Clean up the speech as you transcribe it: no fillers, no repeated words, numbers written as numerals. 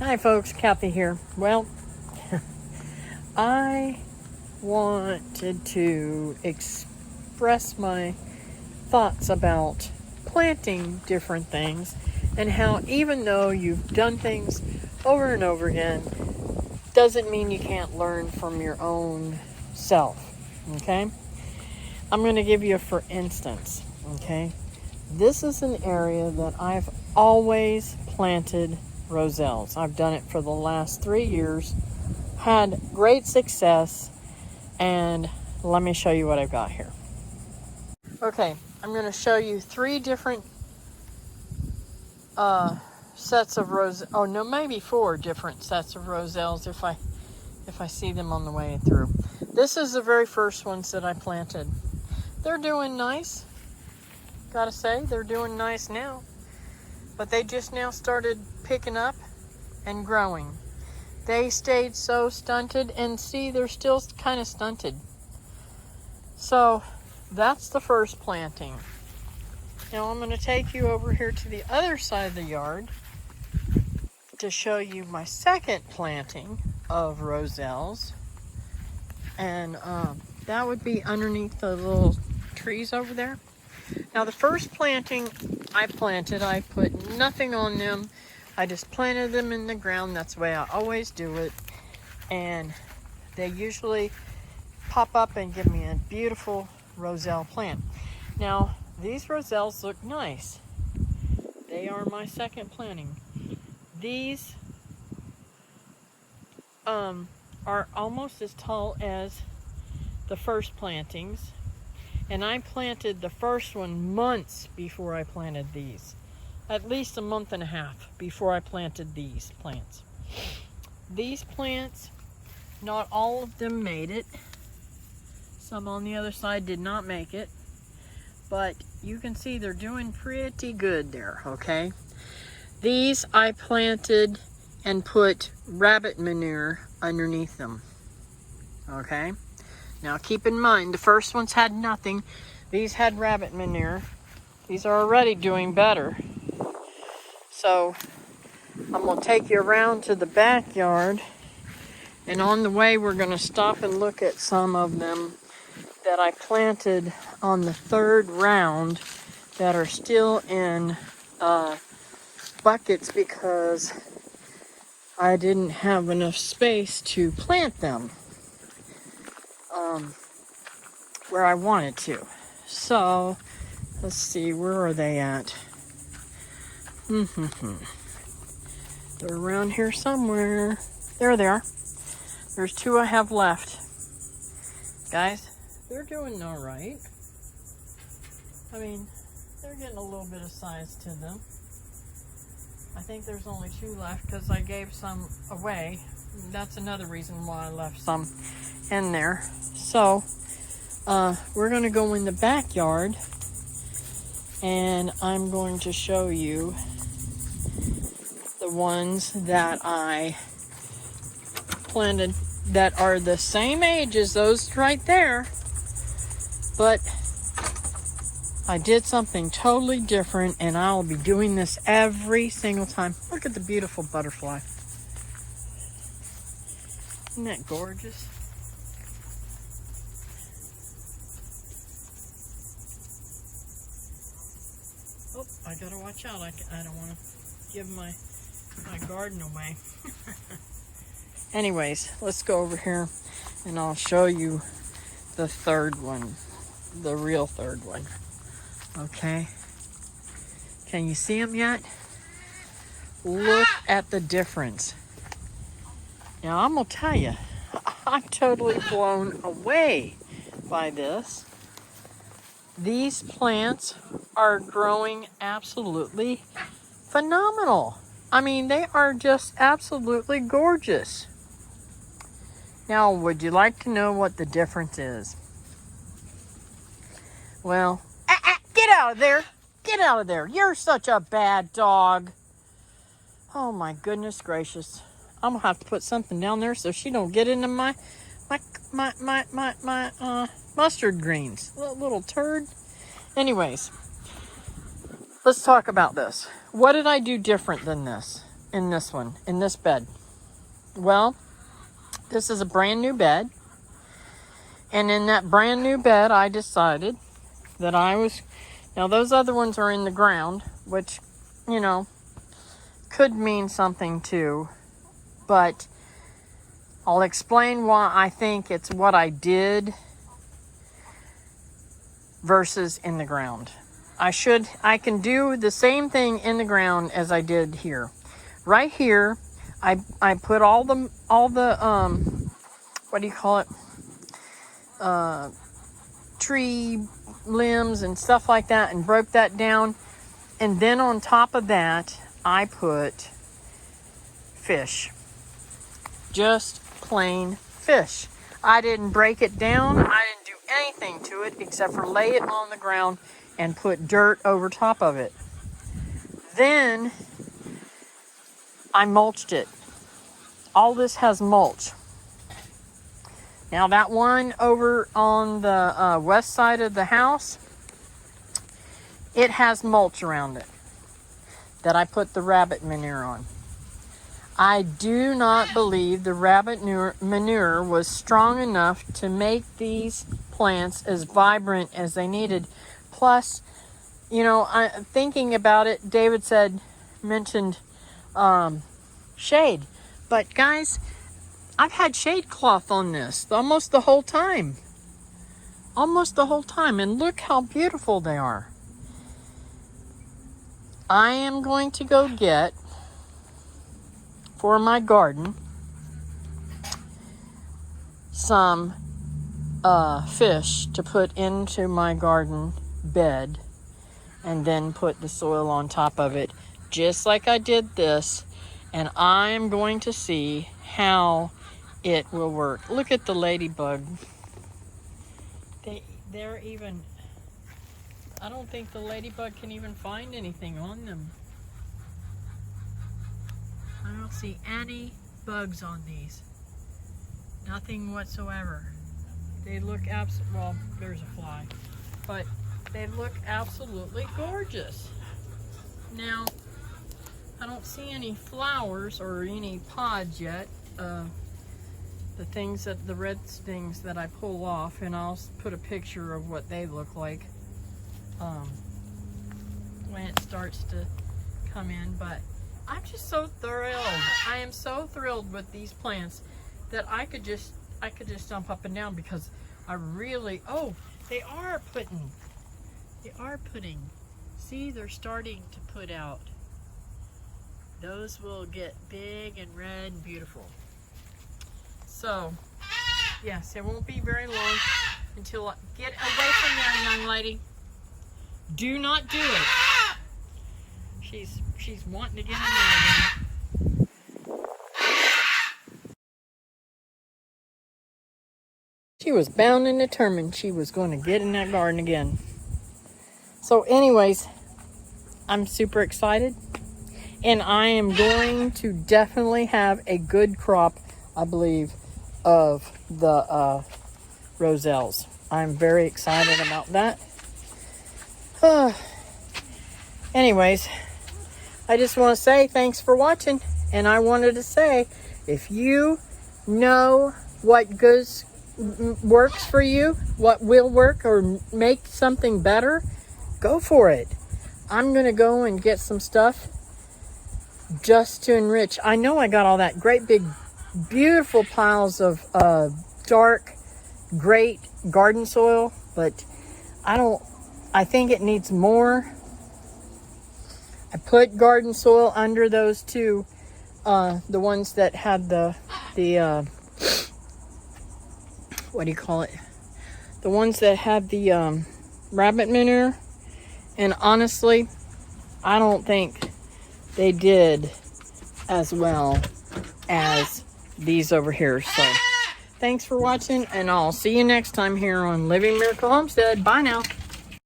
Hi folks, Kathy here. Well, I wanted to express my thoughts about planting different things and how even though you've done things over and over again, doesn't mean you can't learn from your own self, okay? I'm going to give you a for instance, okay? This is an area that I've always planted Roselles. I've done it for the last 3 years, had great success, and let me show you what I've got here. Okay, I'm going to show you 3 different sets of maybe 4 different sets of Roselles if I see them on the way through. This is the very first ones that I planted. They're doing nice. Gotta say, they're doing nice now. But they just now started picking up and growing. They stayed so stunted, and see, they're still kind of stunted. So that's the first planting. Now I'm going to take you over here to the other side of the yard to show you my second planting of Roselles. And that would be underneath the little trees over there. Now the first planting I planted, I put nothing on them. I just planted them in the ground. That's the way I always do it. And they usually pop up and give me a beautiful Roselle plant. Now these Roselles look nice. They are my second planting. These are almost as tall as the first plantings. And I planted the first one months before I planted these. At least a month and a half before I planted these plants. These plants, not all of them made it. Some on the other side did not make it. But you can see they're doing pretty good there, okay? These I planted and put rabbit manure underneath them, okay? Now keep in mind, the first ones had nothing. These had rabbit manure. These are already doing better. So I'm going to take you around to the backyard. And on the way, we're going to stop and look at some of them that I planted on the 3rd round that are still in buckets because I didn't have enough space to plant them where I wanted to. So let's see, where are they at? They're around here somewhere. There they are. There's 2 I have left. Guys, they're doing all right. I mean, they're getting a little bit of size to them. I think there's only 2 left because I gave some away. That's another reason why I left some in there. So, we're going to go in the backyard and I'm going to show you the ones that I planted that are the same age as those right there, but I did something totally different, and I'll be doing this every single time. Look at the beautiful butterfly. Isn't that gorgeous? Oh, I gotta watch out. I don't want to give my garden away. Anyways, let's go over here and I'll show you the 3rd one, the real 3rd one. Okay, can you see them yet? Look at the difference. Now I'm gonna tell you, I'm totally blown away by this. These plants are growing absolutely phenomenal. I mean, they are just absolutely gorgeous. Now, would you like to know what the difference is? Well, get out of there. Get out of there. You're such a bad dog. Oh my goodness gracious. I'm gonna have to put something down there so she don't get into my mustard greens. Little turd. Anyways, let's talk about this. What did I do different than this? in this one, in this bed? Well, this is a brand new bed. And in that brand new bed, I decided that now those other ones are in the ground, which, you know, could mean something too. But I'll explain why I think it's what I did versus in the ground. I can do the same thing in the ground as I did here. Right here, I put all the what do you call it? Tree limbs and stuff like that, and broke that down. And then on top of that, I put fish. Just plain fish. I didn't break it down. I didn't do anything to it except for lay it on the ground and put dirt over top of it. Then I mulched it. All this has mulch. Now that one over on the west side of the house, it has mulch around it that I put the rabbit manure on. I do not believe the rabbit manure was strong enough to make these plants as vibrant as they needed. Plus, you know, thinking about it, David mentioned shade. But guys, I've had shade cloth on this almost the whole time. And look how beautiful they are. I am going to go get, for my garden, some fish to put into my garden bed, and then put the soil on top of it, just like I did this. And I'm going to see how it will work. Look at the ladybug. They're even, I don't think the ladybug can even find anything on them. I don't see any bugs on these. Nothing whatsoever. They look well, there's a fly. But they look absolutely gorgeous. Now, I don't see any flowers or any pods yet. The red things that I pull off, and I'll put a picture of what they look like when it starts to come in. But I'm just so thrilled. I am so thrilled with these plants that I could just jump up and down, because I really, they are putting. See, they're starting to put out. Those will get big and red and beautiful. So, yes, it won't be very long until I get away from there, young lady. Do not do it. She's wanting to get in there again. She was bound and determined she was going to get in that garden again. So anyways, I'm super excited. And I am going to definitely have a good crop, I believe, of the Roselles. I'm very excited about that. Anyways, I just want to say thanks for watching. And I wanted to say, if you know what works for you, what will work or make something better, go for it. I'm going to go and get some stuff just to enrich. I know I got all that great big beautiful piles of dark great garden soil, but I think it needs more. I put garden soil under those two, the ones that had the what do you call it, the ones that had the rabbit manure, and honestly I don't think they did as well as these over here. So thanks for watching, and I'll see you next time here on Living Miracle Homestead. Bye now.